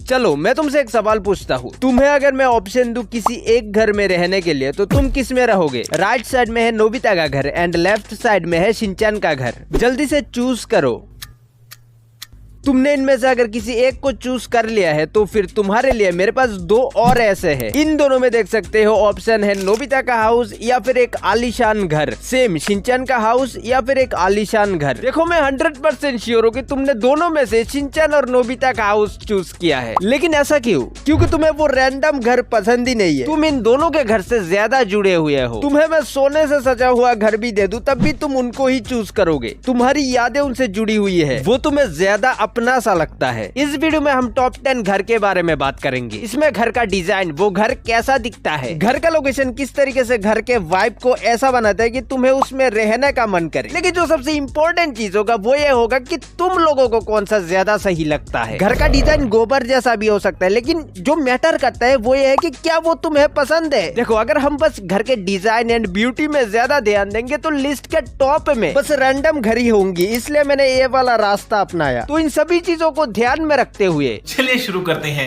चलो मैं तुमसे एक सवाल पूछता हूँ, तुम्हें अगर मैं ऑप्शन दूं किसी एक घर में रहने के लिए, तो तुम किस में रहोगे? राइट साइड में है नोबिता का घर एंड लेफ्ट साइड में है शिनचैन का घर। जल्दी से चूज करो। तुमने इनमें से अगर किसी एक को चूज कर लिया है तो फिर तुम्हारे लिए मेरे पास दो और ऐसे हैं। इन दोनों में देख सकते हो ऑप्शन है नोबिता का हाउस या फिर एक आलीशान घर, सेम शिनचैन का हाउस या फिर एक आलीशान घर। देखो मैं 100% श्योर हूँ कि तुमने दोनों में से शिनचैन और नोबिता का हाउस चूज किया है। लेकिन ऐसा क्यों? क्योंकि तुम्हें वो रैंडम घर पसंद ही नहीं है। तुम इन दोनों के घर से ज्यादा जुड़े हुए हो। तुम्हें मैं सोने से सजा हुआ घर भी दे दूं तब भी तुम उनको ही चूज करोगे। तुम्हारी यादें उनसे जुड़ी हुई है, वो तुम्हें ज्यादा अपना सा लगता है। इस वीडियो में हम टॉप 10 घर के बारे में बात करेंगे। इसमें घर का डिजाइन, वो घर कैसा दिखता है, घर का लोकेशन किस तरीके से घर के वाइब को ऐसा बनाता है कि तुम्हें उसमें रहने का मन करे। लेकिन जो सबसे इम्पोर्टेंट चीज होगा वो ये होगा कि तुम लोगों को कौन सा ज्यादा सही लगता है। घर का डिजाइन गोबर जैसा भी हो सकता है, लेकिन जो मैटर करता है वो ये है कि क्या वो तुम्हें पसंद है। देखो अगर हम बस घर के डिजाइन एंड ब्यूटी में ज्यादा ध्यान देंगे तो लिस्ट के टॉप में बस रैंडम घर ही होंगी। इसलिए मैंने ये वाला रास्ता अपनाया। तो इन सभी चीजों को ध्यान में रखते हुए चलिए शुरू करते हैं।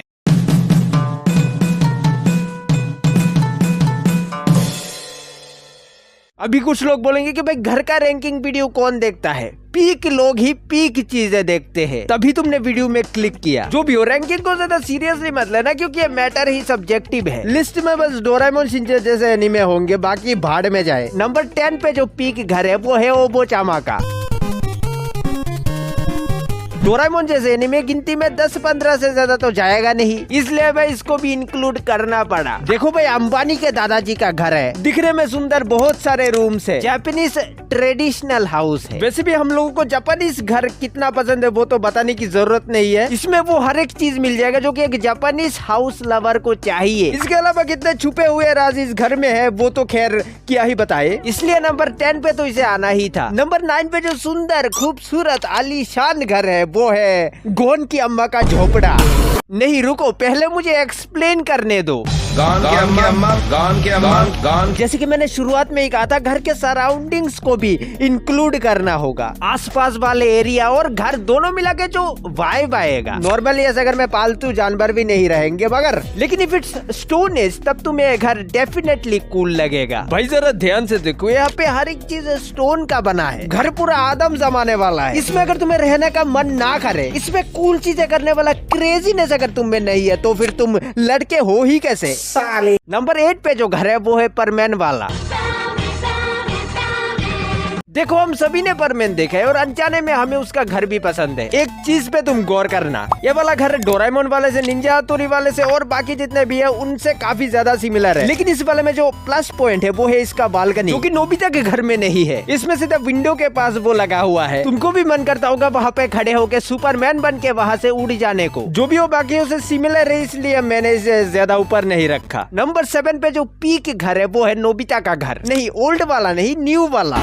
अभी कुछ लोग बोलेंगे कि भाई घर का रैंकिंग वीडियो कौन देखता है? पीक लोग ही पीक चीजें देखते हैं, तभी तुमने वीडियो में क्लिक किया। जो भी हो, रैंकिंग को ज्यादा सीरियसली मत लेना क्योंकि ये मैटर ही सब्जेक्टिव है। लिस्ट में बस डोरेमोन शिनचैन जैसे एनीमे होंगे, बाकी भाड़ में जाए। नंबर 10 पे जो पीक घर है वो है ओबोचामा का। डोरेमोन जैसे एनीमे गिनती में 10-15 से ज्यादा तो जाएगा नहीं, इसलिए भाई इसको भी इंक्लूड करना पड़ा। देखो भाई अंबानी के दादाजी का घर है, दिखने में सुंदर, बहुत सारे रूम्स है, जापानीज ट्रेडिशनल हाउस है। वैसे भी हम लोगों को जापानीज घर कितना पसंद है वो तो बताने की जरूरत नहीं है। इसमें वो हर एक चीज मिल जाएगा जो कि एक जापानीज हाउस लवर को चाहिए। इसके अलावा कितने छुपे हुए राज इस घर में है वो तो खैर क्या ही बताए, इसलिए नंबर 10 पे तो इसे आना ही था। नंबर 9 पे जो सुंदर खूबसूरत आलीशान घर है वो है गोन की अम्मा का झोपड़ा। नहीं रुको, पहले मुझे एक्सप्लेन करने दो। गॉन की अम्मा, गॉन की अम्मा, गॉन। जैसे कि मैंने शुरुआत में ही कहा था, घर के सराउंडिंग्स को भी इंक्लूड करना होगा। आसपास वाले एरिया और घर दोनों मिला के जो वाइब आएगा। नॉर्मली ऐसे घर में पालतू जानवर भी नहीं रहेंगे मगर, लेकिन इफ इट्स स्टोन एज तब तुम्हें घर डेफिनेटली कूल लगेगा। भाई जरा ध्यान से देखो, यहाँ पे हर एक चीज स्टोन का बना है। घर पूरा आदम जमाने वाला है। इसमें अगर तुम्हें रहने का मन ना करे, इसमें कूल चीजें करने वाला क्रेजीनेस अगर तुम में नहीं है तो फिर तुम लड़के हो ही कैसे? नंबर 8 पे जो घर है वो है परमैन वाला। देखो हम सभी ने परमैन देखा है और अनजाने में हमें उसका घर भी पसंद है। एक चीज पे तुम गौर करना, ये वाला घर डोरेमोन वाले से, निंजा हथौड़ी वाले से और बाकी जितने भी है उनसे काफी ज्यादा सिमिलर है। लेकिन इस वाले में जो प्लस पॉइंट है वो है इसका बालकनी, जो कि नोबिता के घर में नहीं है। इसमें सिर्फ विंडो के पास वो लगा हुआ है। तुमको भी मन करता होगा वहाँ पे खड़े होके सुपरमैन बन के वहाँ से उड़ जाने को। जो भी हो बाकियों से सिमिलर है इसलिए मैंने इसे ज्यादा ऊपर नहीं रखा। नंबर 7 पे जो पीक घर है वो है नोबिता का घर। नहीं ओल्ड वाला नहीं, न्यू वाला।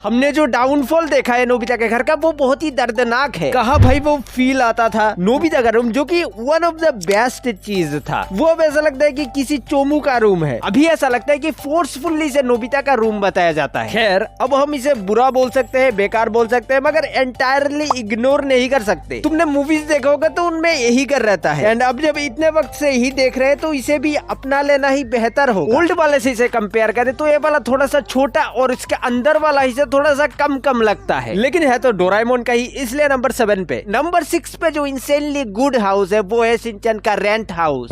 हमने जो डाउनफॉल देखा है नोबिता के घर का वो बहुत ही दर्दनाक है। कहा भाई वो फील आता था नोबिता का रूम जो कि वन ऑफ द बेस्ट चीज था, वो अब ऐसा लगता है कि किसी चोमू का रूम है। अभी ऐसा लगता है कि फोर्सफुली से नोबिता का रूम बताया जाता है। खैर अब हम इसे बुरा बोल सकते हैं, बेकार बोल सकते हैं, मगर एंटायरली इग्नोर नहीं कर सकते। तुमने मूवीज देखा होगा तो उनमें यही कर रहता है, एंड अब जब इतने वक्त से ही देख रहे हैं तो इसे भी अपना लेना ही बेहतर हो। ओल्ड वाले से इसे कंपेयर करें तो ये वाला थोड़ा सा छोटा और इसके अंदर वाला हिस्सा थोड़ा सा कम लगता है, लेकिन है तो डोरेमोन का ही, इसलिए नंबर 7 पे। नंबर 6 पे जो इंसेनली गुड हाउस है वो है शिनचैन का रेंट हाउस।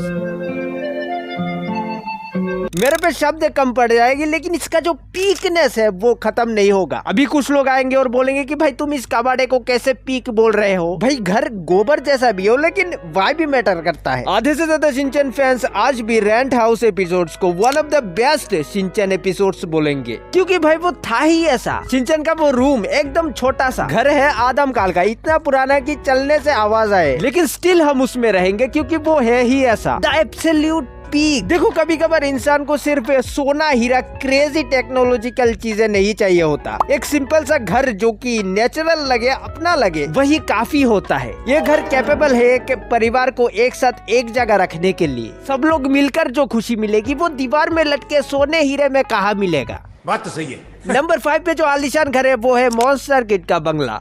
मेरे पे शब्द कम पड़ जाएगी, लेकिन इसका जो पीकनेस है वो खत्म नहीं होगा। अभी कुछ लोग आएंगे और बोलेंगे कि भाई तुम इस कबाड़े को कैसे पीक बोल रहे हो। भाई घर गोबर जैसा भी हो लेकिन वाइब भी मैटर करता है। आधे से ज्यादा शिनचैन फैंस आज भी रेंट हाउस एपिसोड्स को one of the best Shinchan episodes बोलेंगे, क्योंकि भाई वो था ही ऐसा। शिनचैन का वो रूम एकदम छोटा सा घर है, आदम काल का, इतना पुराना कि चलने से आवाज आए, लेकिन स्टिल हम उसमें रहेंगे क्योंकि वो है ही ऐसा, द एब्सोल्यूट पीक। देखो कभी कभार इंसान को सिर्फ सोना हीरा क्रेजी टेक्नोलॉजिकल चीजें नहीं चाहिए होता, एक सिंपल सा घर जो कि नेचुरल लगे, अपना लगे, वही काफी होता है। ये घर कैपेबल है कि परिवार को एक साथ एक जगह रखने के लिए। सब लोग मिलकर जो खुशी मिलेगी वो दीवार में लटके सोने हीरे में कहाँ मिलेगा। बात तो सही है। नंबर 5 पे जो आलीशान घर है वो है मॉन्स्टर किड का बंगला।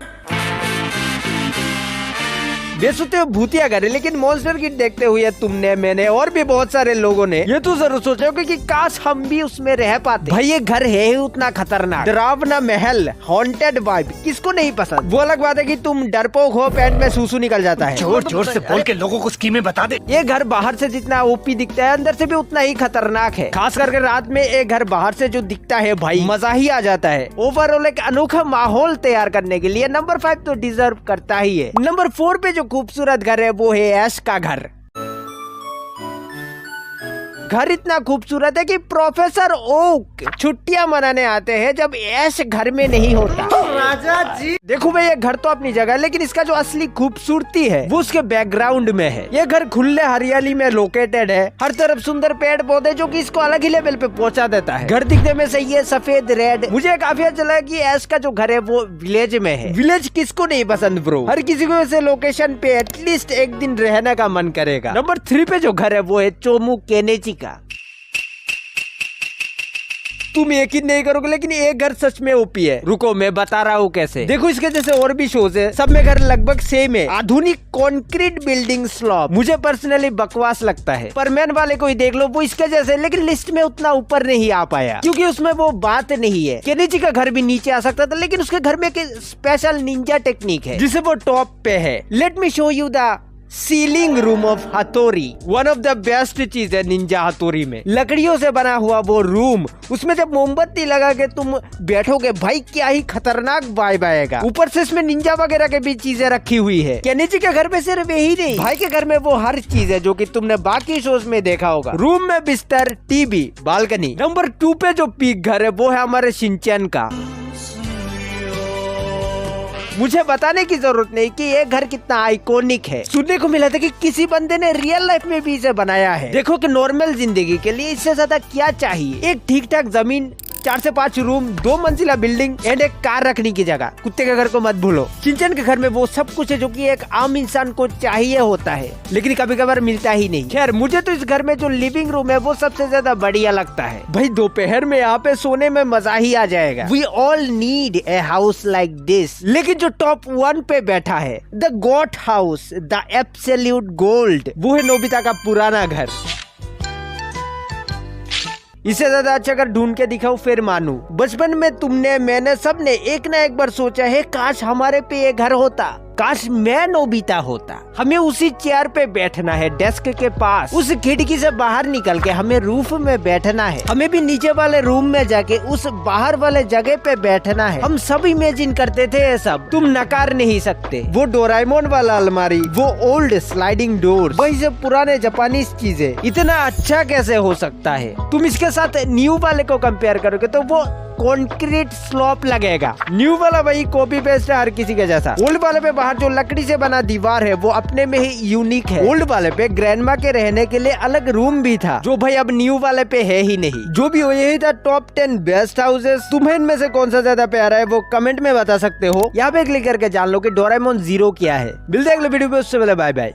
बेसुते भूतिया घर है, लेकिन मॉन्स्टर किट देखते हुए तुमने, मैंने और भी बहुत सारे लोगों ने ये तो जरूर सोचा होगा कि काश हम भी उसमें रह पाते। भाई ये घर है ही उतना खतरनाक, डरावना महल, हॉन्टेड वाइब, किसको नहीं पसंद। वो अलग बात है कि तुम डरपोक हो, पैंट में सूसू निकल जाता है। जोर जोर से बोल के लोगों को स्कीमें बता दे। ये घर बाहर से जितना ओपी दिखता है, अंदर से भी उतना ही खतरनाक है। खास करके रात में एक घर बाहर से जो दिखता है भाई, मजा ही आ जाता है। ओवरऑल एक अनोखा माहौल तैयार करने के लिए नंबर 5 तो डिजर्व करता ही है। नंबर 4 पे जो खूबसूरत घर है वो है ऐश का घर। घर इतना खूबसूरत है कि प्रोफेसर ओक छुट्टियां मनाने आते हैं जब ऐश घर में नहीं होता। राजा जी देखो भाई, ये घर तो अपनी जगह है, लेकिन इसका जो असली खूबसूरती है वो उसके बैकग्राउंड में है। ये घर खुले हरियाली में लोकेटेड है, हर तरफ सुंदर पेड़ पौधे जो कि इसको अलग ही लेवल पे पहुंचा देता है। घर दिखने में सही है, सफेद रेड। मुझे काफी अच्छा लगा कि ऐश का जो घर है वो विलेज में है। विलेज किसको नहीं पसंद ब्रो, हर किसी को ऐसे लोकेशन पे एटलीस्ट एक दिन रहने का मन करेगा। नंबर 3 पे जो घर है वो है चोमू केनेची का। तुम यकीन नहीं करोगे, लेकिन ये घर सच में ओपी है। रुको मैं बता रहा हूँ कैसे। देखो इसके जैसे और भी शोज है, सब में घर लगभग सेम है। आधुनिक कंक्रीट बिल्डिंग स्लॉप मुझे पर्सनली बकवास लगता है, पर मैन वाले को ही देख लो, वो इसके जैसे, लेकिन लिस्ट में उतना ऊपर नहीं आ पाया क्योंकि उसमें वो बात नहीं है। केनेची का घर भी नीचे आ सकता था, लेकिन उसके घर में एक स्पेशल निंजा टेक्निक है जिसे वो टॉप पे है। Let me show you the ceiling room of हथौड़ी। वन ऑफ द बेस्ट चीज है निंजा हथौड़ी में, लकड़ियों से बना हुआ वो रूम, उसमें जब मोमबत्ती लगा के तुम बैठोगे भाई, क्या ही खतरनाक वाइब आएगा। ऊपर से इसमें निंजा वगैरह के भी चीजें रखी हुई है। केनेची के घर में सिर्फ यही नहीं, भाई के घर में वो हर चीज है जो कि तुमने बाकी शोज में देखा होगा। रूम में बिस्तर, टीवी, बालकनी। नंबर 2 पे जो पीक घर है वो है हमारे शिनचैन का। मुझे बताने की जरूरत नहीं कि ये घर कितना आइकॉनिक है। सुनने को मिला था कि किसी बंदे ने रियल लाइफ में भी इसे बनाया है। देखो कि नॉर्मल जिंदगी के लिए इससे ज्यादा क्या चाहिए। एक ठीक ठाक जमीन, 4 से 5 रूम, 2 मंजिला बिल्डिंग एंड एक कार रखने की जगह। कुत्ते के घर को मत भूलो। शिनचैन के घर में वो सब कुछ है जो कि एक आम इंसान को चाहिए होता है, लेकिन कभी कभार मिलता ही नहीं। खैर मुझे तो इस घर में जो लिविंग रूम है वो सबसे ज्यादा बढ़िया लगता है। भाई दोपहर में यहाँ पे सोने में मजा ही आ जाएगा। We all need a house like this. लेकिन जो टॉप 1 पे बैठा है, the god house, the absolute gold, वो है नोबिता का पुराना घर। इससे ज्यादा अच्छा अगर ढूंढ के दिखाऊं फिर मानू। बचपन में तुमने, मैंने, सबने एक ना एक बार सोचा है काश हमारे पे ये घर होता, काश मैं नोबिता होता। हमें उसी चेयर पे बैठना है, डेस्क के पास, उस खिड़की से बाहर निकल के हमें रूफ में बैठना है, हमें भी नीचे वाले रूम में जाके उस बाहर वाले जगह पे बैठना है। हम सब इमेजिन करते थे ये सब, तुम नकार नहीं सकते। वो डोराएमोन वाला अलमारी, वो ओल्ड स्लाइडिंग डोर, वही से पुराने जापानीज चीजें, इतना अच्छा कैसे हो सकता है। तुम इसके साथ न्यू वाले को कंपेयर करोगे तो वो कंक्रीट स्लॉप लगेगा। न्यू वाला वही कॉपी पेस्ट है हर किसी के जैसा। ओल्ड वाले पे बाहर जो लकड़ी से बना दीवार है वो अपने में ही यूनिक है। ओल्ड वाले पे ग्रैंडमा के रहने के लिए अलग रूम भी था, जो भाई अब न्यू वाले पे है ही नहीं। जो भी हो, यही था टॉप 10 बेस्ट हाउसेस। तुम्हें इनमें से कौन सा ज्यादा प्यारा है वो कमेंट में बता सकते हो। यहाँ पे क्लिक करके जान लो कि डोरेमोन 0 क्या है। मिलते हैं अगले वीडियो में, उससे पहले बाय बाय।